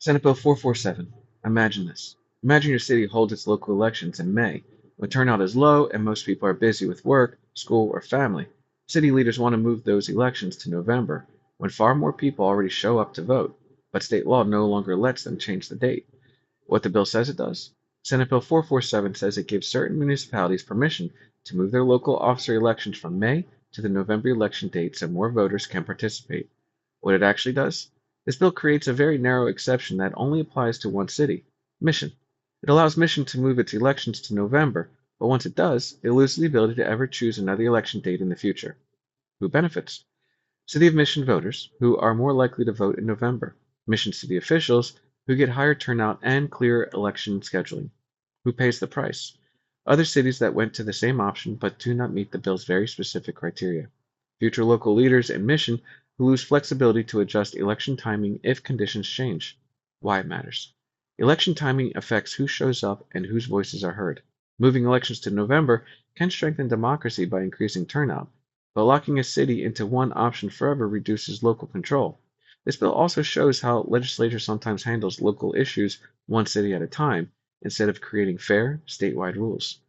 Senate Bill 447. Imagine this. Imagine your city holds its local elections in May, when turnout is low and most people are busy with work, school, or family. City leaders want to move those elections to November, when far more people already show up to vote, but state law no longer lets them change the date. What the bill says it does? Senate Bill 447 says it gives certain municipalities permission to move their local officer elections from May to the November election date so more voters can participate. What it actually does? This bill creates a very narrow exception that only applies to one city, Mission. It allows Mission to move its elections to November, but once it does, it loses the ability to ever choose another election date in the future. Who benefits? City of Mission voters, who are more likely to vote in November. Mission city officials, who get higher turnout and clearer election scheduling. Who pays the price? Other cities that went to the same option but do not meet the bill's very specific criteria. Future local leaders and Mission who lose flexibility to adjust election timing if conditions change. Why it matters. Election timing affects who shows up and whose voices are heard. Moving elections to November can strengthen democracy by increasing turnout, but locking a city into one option forever reduces local control. This bill also shows how legislature sometimes handles local issues one city at a time, instead of creating fair, statewide rules.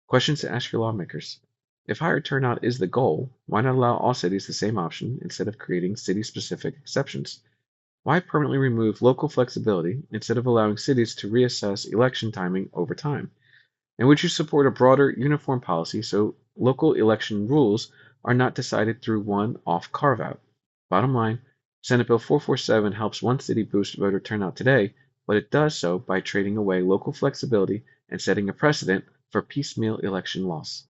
Questions to ask your lawmakers. If higher turnout is the goal, why not allow all cities the same option instead of creating city-specific exceptions? Why permanently remove local flexibility instead of allowing cities to reassess election timing over time? And would you support a broader, uniform policy so local election rules are not decided through one off carve-out? Bottom line, Senate Bill 447 helps one city boost voter turnout today, but it does so by trading away local flexibility and setting a precedent for piecemeal election loss.